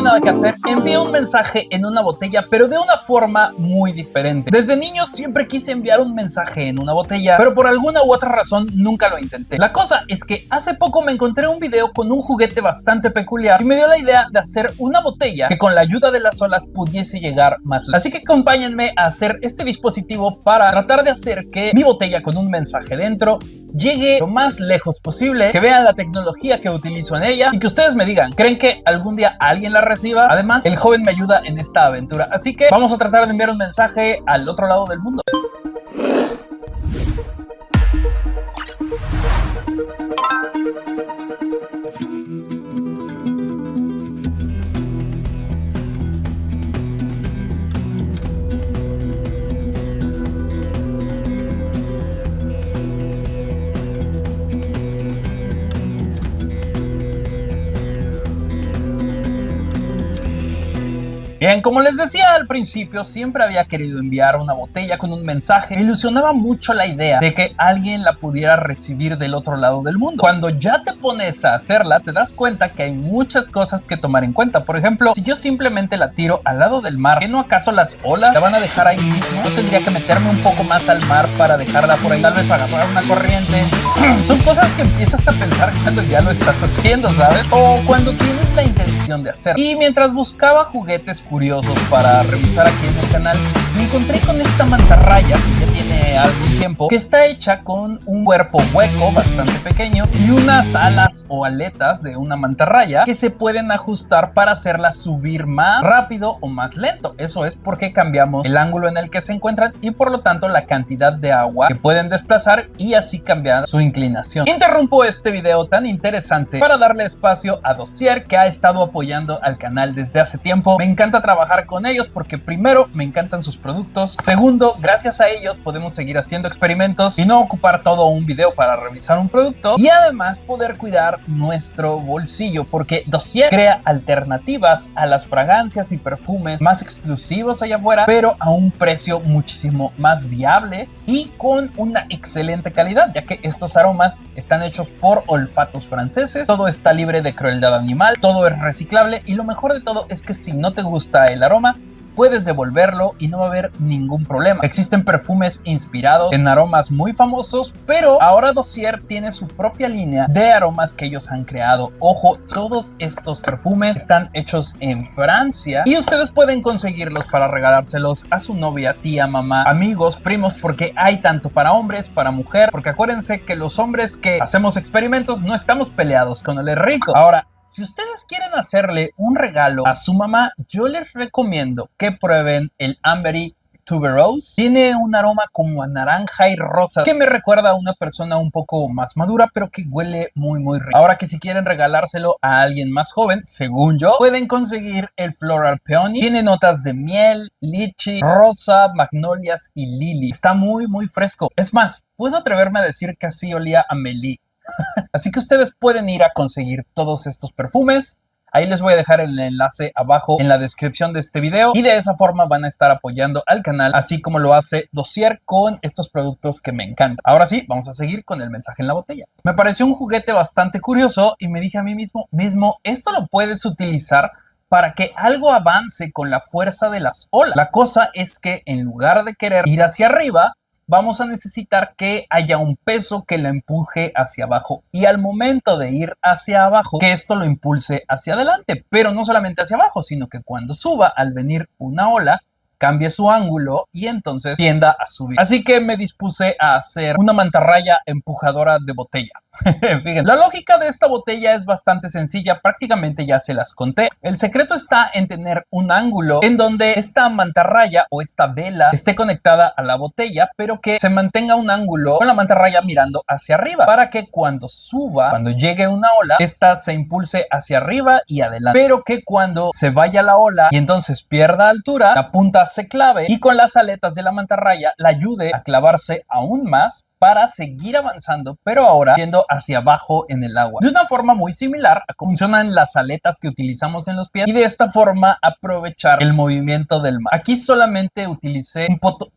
nada que hacer, envié un mensaje en una botella, pero de una forma muy diferente. Desde niño siempre quise enviar un mensaje en una botella, pero por alguna u otra razón nunca lo intenté. La cosa es que hace poco me encontré un video con un juguete bastante peculiar y me dio la idea de hacer una botella que con la ayuda de las olas pudiese llegar más lejos. Así que acompáñenme a hacer este dispositivo para tratar de hacer que mi botella con un mensaje dentro llegue lo más lejos posible, que vean la tecnología que utilizo en ella y que ustedes me digan, ¿creen que algún día alguien la reciba? Además, el joven me ayuda en esta aventura, así que vamos a tratar de enviar un mensaje al otro lado del mundo. Bien, como les decía al principio, siempre había querido enviar una botella con un mensaje. Me ilusionaba mucho la idea de que alguien la pudiera recibir del otro lado del mundo. Cuando ya te pones a hacerla, te das cuenta que hay muchas cosas que tomar en cuenta. Por ejemplo, si yo simplemente la tiro al lado del mar, ¿qué no acaso las olas la van a dejar ahí mismo? ¿No tendría que meterme un poco más al mar para dejarla por ahí? Tal vez agarrar una corriente. Son cosas que empiezas a pensar cuando ya lo estás haciendo, ¿sabes? O cuando tienes la intención de hacerlo. Y mientras buscaba juguetes curiosos para revisar aquí en el canal, me encontré con esta mantarraya que ya tiene algún tiempo, que está hecha con un cuerpo hueco bastante pequeño y unas alas o aletas de una mantarraya que se pueden ajustar para hacerla subir más rápido o más lento. Eso es porque cambiamos el ángulo en el que se encuentran y por lo tanto la cantidad de agua que pueden desplazar y así cambiar su inclinación. Interrumpo este video tan interesante para darle espacio a Dossier, que ha estado apoyando al canal desde hace tiempo. Me encanta trabajar con ellos porque primero me encantan sus productos, segundo, gracias a ellos podemos seguir haciendo experimentos y no ocupar todo un video para revisar un producto, y además poder cuidar nuestro bolsillo porque Dossier crea alternativas a las fragancias y perfumes más exclusivos allá afuera, pero a un precio muchísimo más viable y con una excelente calidad, ya que estos aromas están hechos por olfatos franceses, todo está libre de crueldad animal, todo es reciclable y lo mejor de todo es que si no te gusta el aroma, puedes devolverlo y no va a haber ningún problema. Existen perfumes inspirados en aromas muy famosos, pero ahora Dossier tiene su propia línea de aromas que ellos han creado. Ojo, todos estos perfumes están hechos en Francia y ustedes pueden conseguirlos para regalárselos a su novia, tía, mamá, amigos, primos, porque hay tanto para hombres, para mujer, porque acuérdense que los hombres que hacemos experimentos no estamos peleados con el rico. Ahora, si ustedes quieren hacerle un regalo a su mamá, yo les recomiendo que prueben el Ambery Tuberose. Tiene un aroma como a naranja y rosa que me recuerda a una persona un poco más madura, pero que huele muy rico. Ahora que si quieren regalárselo a alguien más joven, según yo, pueden conseguir el Floral Peony. Tiene notas de miel, lichi, rosa, magnolias y lily. Está muy fresco. Es más, puedo atreverme a decir que así olía a Mélie. Así que ustedes pueden ir a conseguir todos estos perfumes. Ahí les voy a dejar el enlace abajo en la descripción de este video y de esa forma van a estar apoyando al canal, así como lo hace Dossier con estos productos que me encantan. Ahora sí, vamos a seguir con el mensaje en la botella. Me pareció un juguete bastante curioso y me dije a mí mismo, esto lo puedes utilizar para que algo avance con la fuerza de las olas. La cosa es que en lugar de querer ir hacia arriba, vamos a necesitar que haya un peso que la empuje hacia abajo y al momento de ir hacia abajo, que esto lo impulse hacia adelante, pero no solamente hacia abajo, sino que cuando suba, al venir una ola, cambie su ángulo y entonces tienda a subir. Así que me dispuse a hacer una mantarraya empujadora de botella. Fíjense, la lógica de esta botella es bastante sencilla, prácticamente ya se las conté. El secreto está en tener un ángulo en donde esta mantarraya o esta vela esté conectada a la botella, pero que se mantenga un ángulo con la mantarraya mirando hacia arriba, para que cuando suba, cuando llegue una ola, esta se impulse hacia arriba y adelante, pero que cuando se vaya la ola y entonces pierda altura, la punta se clave y con las aletas de la mantarraya la ayude a clavarse aún más para seguir avanzando, pero ahora yendo hacia abajo en el agua. De una forma muy similar a cómo funcionan las aletas que utilizamos en los pies y de esta forma aprovechar el movimiento del mar. Aquí solamente utilicé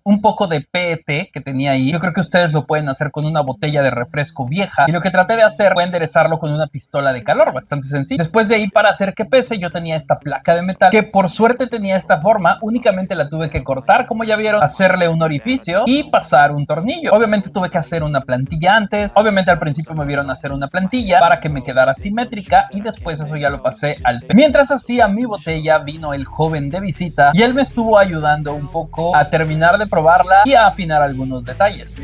un poco de PET que tenía ahí. Yo creo que ustedes lo pueden hacer con una botella de refresco vieja y lo que traté de hacer fue enderezarlo con una pistola de calor, bastante sencillo. Después de ahí, para hacer que pese, yo tenía esta placa de metal que por suerte tenía esta forma, únicamente la tuve que cortar, como ya vieron, hacerle un orificio y pasar un tornillo. Obviamente tuve que hacer una plantilla antes, obviamente al principio me vieron hacer una plantilla para que me quedara simétrica y después eso ya lo pasé al pez. Mientras hacía mi botella, vino el joven de visita y él me estuvo ayudando un poco a terminar de probarla y a afinar algunos detalles.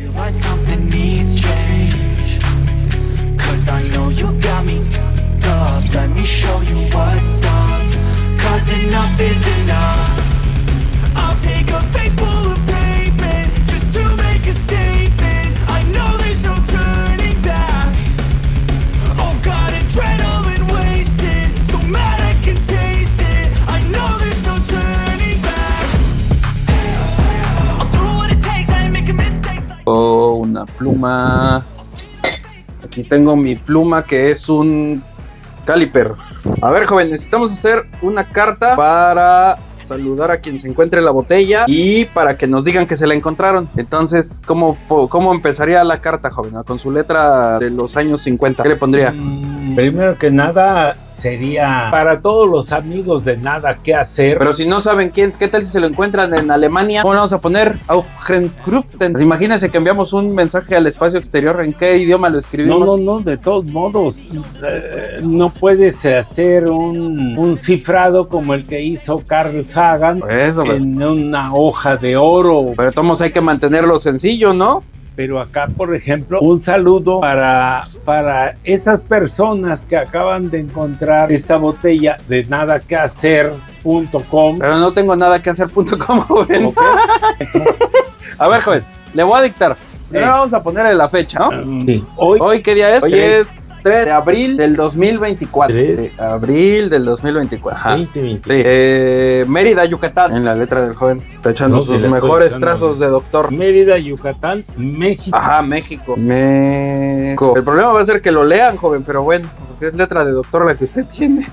Una pluma. Aquí tengo mi pluma que es un caliper. A ver, joven, necesitamos hacer una carta para saludar a quien se encuentre la botella y para que nos digan que se la encontraron. Entonces, ¿cómo empezaría la carta, joven? Con su letra de los años 50. ¿Qué le pondría? Primero que nada sería para todos los amigos de Nada que Hacer. Pero si no saben quién, ¿qué tal si se lo encuentran en Alemania? ¿Cómo le vamos a poner? Aufgrunkruften. Imagínense que enviamos un mensaje al espacio exterior. ¿En qué idioma lo escribimos? No, de todos modos, no puedes hacer un cifrado como el que hizo Carl Sagan en una hoja de oro. Pero todos hay que mantenerlo sencillo, ¿no? Pero acá, por ejemplo, un saludo para esas personas que acaban de encontrar esta botella de nadaquehacer.com. Pero no tengo nada que hacer.com, joven. Okay. A ver, joven, le voy a dictar. Ahora vamos a ponerle la fecha, ¿no? Sí. ¿Hoy qué día es? Hoy es 3 de abril del 2024. 3 de abril del 2024. Ajá. 2020. Sí. Mérida, Yucatán. En la letra del joven. Está echando sus mejores trazos de doctor. Mérida, Yucatán, México. Ajá, México. México. El problema va a ser que lo lean, joven, pero bueno, porque es letra de doctor la que usted tiene.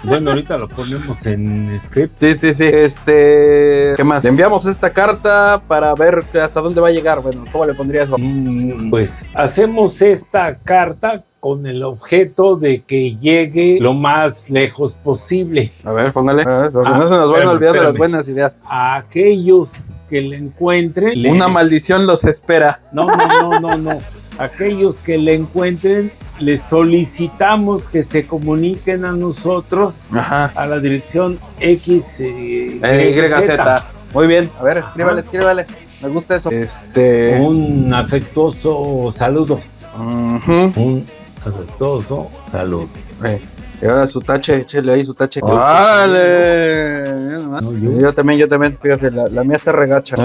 Bueno, ahorita lo ponemos en script. Sí. ¿Qué más? Le enviamos esta carta para ver hasta dónde va a llegar. Bueno, ¿cómo le pondrías? Pues hacemos esta carta con el objeto de que llegue lo más lejos posible. A ver, póngale. Porque no se nos van a olvidar de las buenas ideas. A aquellos que le encuentren... Una maldición los espera. No. Aquellos que le encuentren, les solicitamos que se comuniquen a nosotros. Ajá. A la dirección XYZ. Muy bien. A ver, escríbale. Me gusta eso. Un afectuoso saludo. Un afectuoso saludo. Y ahora su tache, échale ahí su tache. ¡Vale! No, yo también, fíjate, la mía está regacha.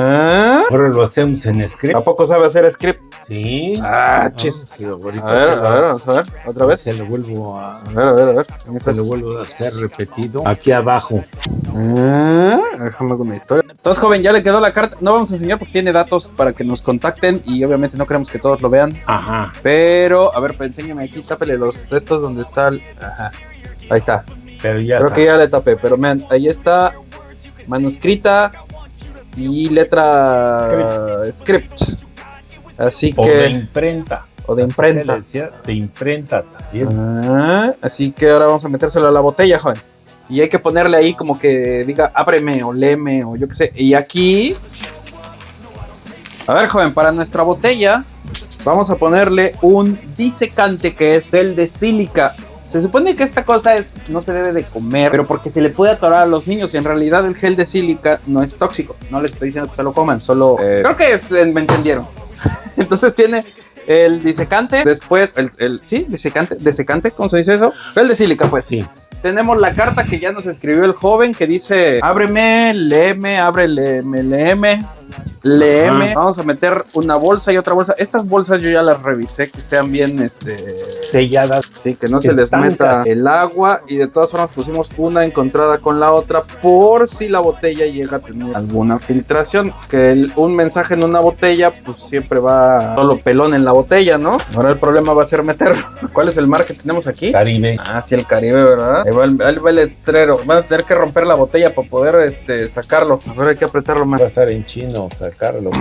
Ahora lo hacemos en script. ¿A poco sabe hacer script? Sí. Chis. Sí, a ver, vamos a ver, otra vez. Se lo vuelvo a... A ver. Se lo vuelvo a hacer repetido. Aquí abajo. Déjame con una historia. Entonces, joven, ya le quedó la carta. No vamos a enseñar porque tiene datos para que nos contacten y obviamente no queremos que todos lo vean. Ajá. Pero, a ver, enséñame aquí, tápele los textos donde está el... Ajá. Ahí está. Pero ya Creo que ya le tapé, pero vean, ahí está manuscrita y letra script. Así que... O de imprenta. O de imprenta. De imprenta también. Así que ahora vamos a metérselo a la botella, joven. Y hay que ponerle ahí como que diga ábreme o léeme o yo qué sé. Y aquí... A ver, joven, para nuestra botella vamos a ponerle un disecante que es el de sílica. Se supone que esta cosa no se debe de comer, pero porque se le puede atorar a los niños y en realidad el gel de sílica no es tóxico. No les estoy diciendo que se lo coman, solo... Creo que me entendieron. Entonces tiene el disecante, después desecante, ¿cómo se dice eso? El de sílica, pues. Sí. Tenemos la carta que ya nos escribió el joven que dice ábreme, léeme, ábrele, léeme. Léeme. Vamos a meter una bolsa y otra bolsa. Estas bolsas yo ya las revisé, que sean bien selladas. Sí, que no se les meta el agua. Y de todas formas pusimos una encontrada con la otra por si la botella llega a tener alguna filtración. Que un mensaje en una botella, pues siempre va solo pelón en la botella, ¿no? Ahora el problema va a ser meterlo. ¿Cuál es el mar que tenemos aquí? Caribe. Ah, sí, el Caribe, ¿verdad? Ahí va el letrero. Van a tener que romper la botella para poder sacarlo. A ver, hay que apretarlo más. Va a estar en chino sacarlo.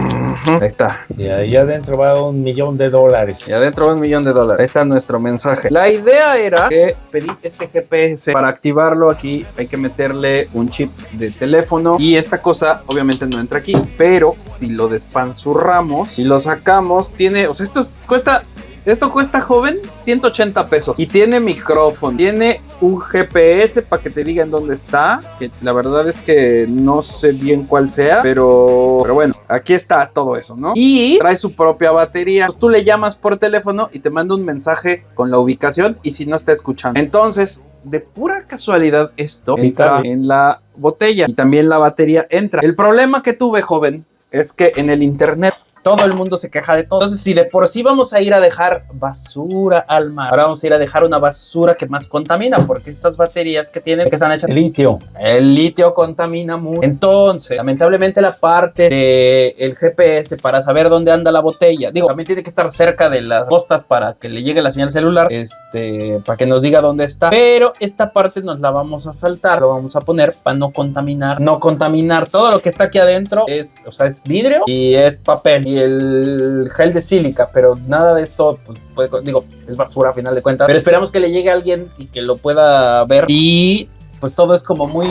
Ahí está. Y ahí adentro va $1,000,000. Y adentro va $1,000,000. Ahí está nuestro mensaje. La idea era que pedí este GPS. Para activarlo aquí hay que meterle un chip de teléfono. Y esta cosa obviamente no entra aquí. Pero si lo despanzurramos y lo sacamos, tiene... O sea, esto cuesta, joven, 180 pesos. Y tiene micrófono. Tiene un GPS para que te diga en dónde está. Que la verdad es que no sé bien cuál sea. Pero bueno, aquí está todo eso, ¿no? Y trae su propia batería. Entonces tú le llamas por teléfono y te manda un mensaje con la ubicación. Y si no está escuchando. Entonces, de pura casualidad, esto entra en la botella. Y también la batería entra. El problema que tuve, joven, es que en el internet todo el mundo se queja de todo. Entonces, si de por sí vamos a ir a dejar basura al mar, ahora vamos a ir a dejar una basura que más contamina, porque estas baterías que tienen, que están hechas de litio. El litio contamina mucho. Entonces, lamentablemente la parte del GPS para saber dónde anda la botella, digo, también tiene que estar cerca de las costas para que le llegue la señal celular, para que nos diga dónde está. Pero esta parte nos la vamos a saltar, lo vamos a poner para no contaminar. No contaminar. Todo lo que está aquí adentro es vidrio y es papel. Y el gel de sílica, pero nada de esto, pues, es basura a final de cuentas. Pero esperamos que le llegue a alguien y que lo pueda ver. Y pues todo es como muy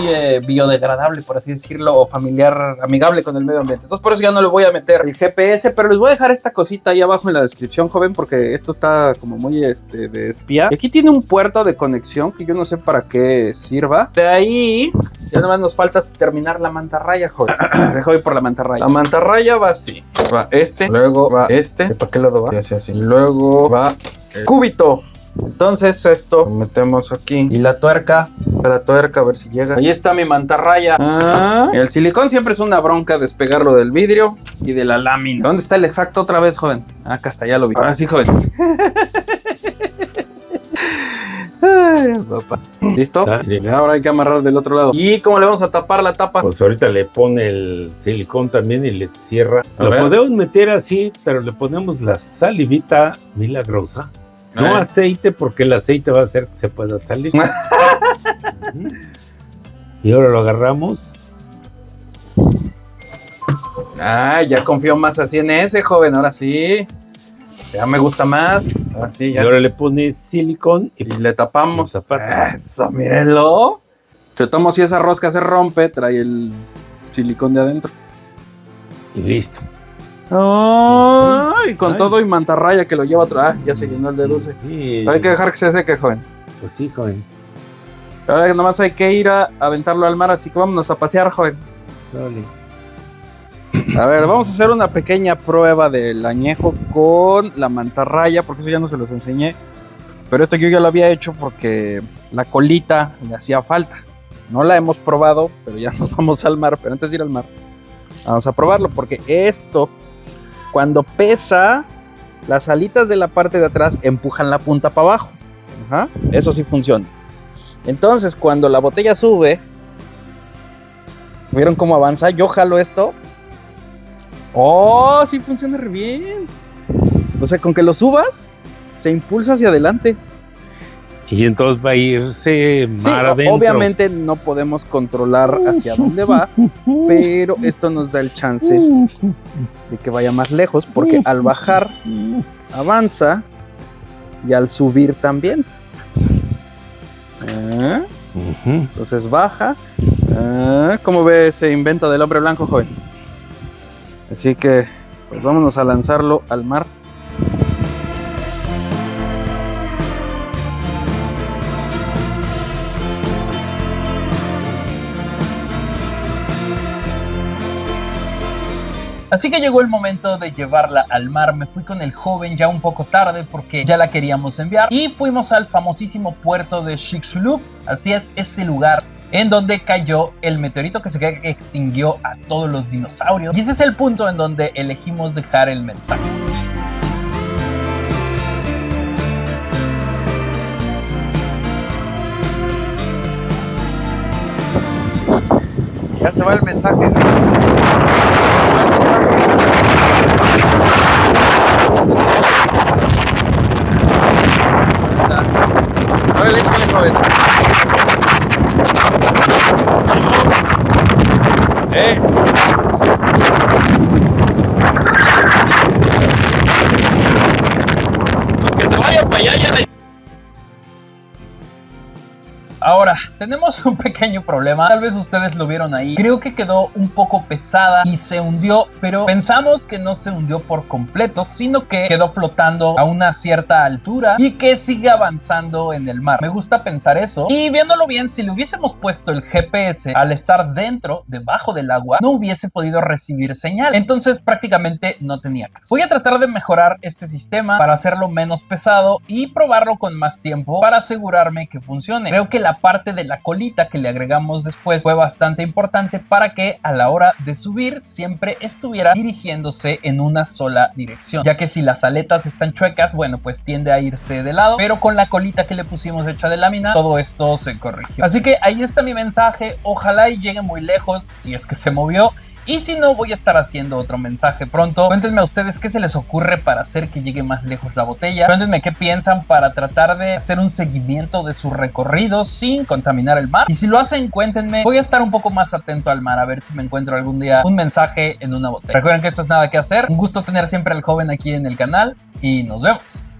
biodegradable, por así decirlo, o familiar, amigable con el medio ambiente. Entonces por eso ya no le voy a meter el GPS, pero les voy a dejar esta cosita ahí abajo en la descripción, joven, porque esto está como muy de espía. Y aquí tiene un puerto de conexión que yo no sé para qué sirva. De ahí ya nada más nos falta terminar la mantarraya, joven. Dejo ir por la mantarraya. La mantarraya va así. Va luego va ¿Para qué lado va? Sí, así. Luego va el cúbito. Entonces esto lo metemos aquí. Y la tuerca, a ver si llega. Ahí está mi mantarraya. El silicón siempre es una bronca despegarlo del vidrio y de la lámina. ¿Dónde está el exacto otra vez, joven? Acá está, ya lo vi. Ahora sí, joven. Ay, papá. ¿Listo? Ahora hay que amarrar del otro lado. ¿Y cómo le vamos a tapar la tapa? Pues ahorita le pone el silicón también y le cierra. Lo podemos meter así, pero le ponemos la salivita milagrosa. No aceite, porque el aceite va a hacer que se pueda salir. Y ahora lo agarramos. Ya confío más así en ese, joven. Ahora sí. Ya me gusta más. Ahora sí, ya. Y ahora le pones silicón y le tapamos. Eso, mírenlo. Yo tomo si esa rosca se rompe, trae el silicón de adentro. Y listo. Y con todo y mantarraya que lo lleva otro. Ya se llenó el de dulce. Sí. Hay que dejar que se seque, joven. Pues sí, joven. Ahora nada más hay que ir a aventarlo al mar, así que vámonos a pasear, joven. Sorry. A ver, vamos a hacer una pequeña prueba del añejo con la mantarraya, porque eso ya no se los enseñé. Pero esto yo ya lo había hecho porque la colita le hacía falta. No la hemos probado, pero ya nos vamos al mar. Pero antes de ir al mar, vamos a probarlo, porque esto, cuando pesa, las alitas de la parte de atrás empujan la punta para abajo. Eso sí funciona. Entonces, cuando la botella sube, ¿vieron cómo avanza? Yo jalo esto. ¡Oh! Sí funciona re bien. O sea, con que lo subas, se impulsa hacia adelante. Y entonces va a irse mar adentro. Obviamente no podemos controlar hacia dónde va, pero esto nos da el chance de que vaya más lejos, porque al bajar avanza y al subir también. Entonces baja. ¿Cómo ve ese invento del hombre blanco, joven? Así que pues vámonos a lanzarlo al mar. Así que llegó el momento de llevarla al mar. Me fui con el joven ya un poco tarde porque ya la queríamos enviar. Y fuimos al famosísimo puerto de Chicxulub. Así es, ese lugar en donde cayó el meteorito que se extinguió a todos los dinosaurios. Y ese es el punto en donde elegimos dejar el mensaje. Ya se va el mensaje. Órale, échale, joven. Que se vaya para allá, ya le... Ahora, tenemos un pequeño problema, tal vez ustedes lo vieron ahí. Creo que quedó un poco pesada y se hundió, pero pensamos que no se hundió por completo, sino que quedó flotando a una cierta altura y que sigue avanzando en el mar. Me gusta pensar eso. Y viéndolo bien, si le hubiésemos puesto el GPS al estar debajo del agua, no hubiese podido recibir señal. Entonces prácticamente no tenía caso. Voy a tratar de mejorar este sistema para hacerlo menos pesado y probarlo con más tiempo para asegurarme que funcione. Creo que la parte de la colita que le agregamos después fue bastante importante para que a la hora de subir siempre estuviera dirigiéndose en una sola dirección, ya que si las aletas están chuecas, bueno, pues tiende a irse de lado, pero con la colita que le pusimos hecha de lámina, todo esto se corrigió. Así que ahí está mi mensaje, ojalá y llegue muy lejos si es que se movió. Y si no, voy a estar haciendo otro mensaje pronto. Cuéntenme a ustedes qué se les ocurre para hacer que llegue más lejos la botella. Cuéntenme qué piensan para tratar de hacer un seguimiento de su recorrido sin contaminar el mar. Y si lo hacen, cuéntenme. Voy a estar un poco más atento al mar a ver si me encuentro algún día un mensaje en una botella. Recuerden que esto es Nada que Hacer. Un gusto tener siempre al joven aquí en el canal y nos vemos.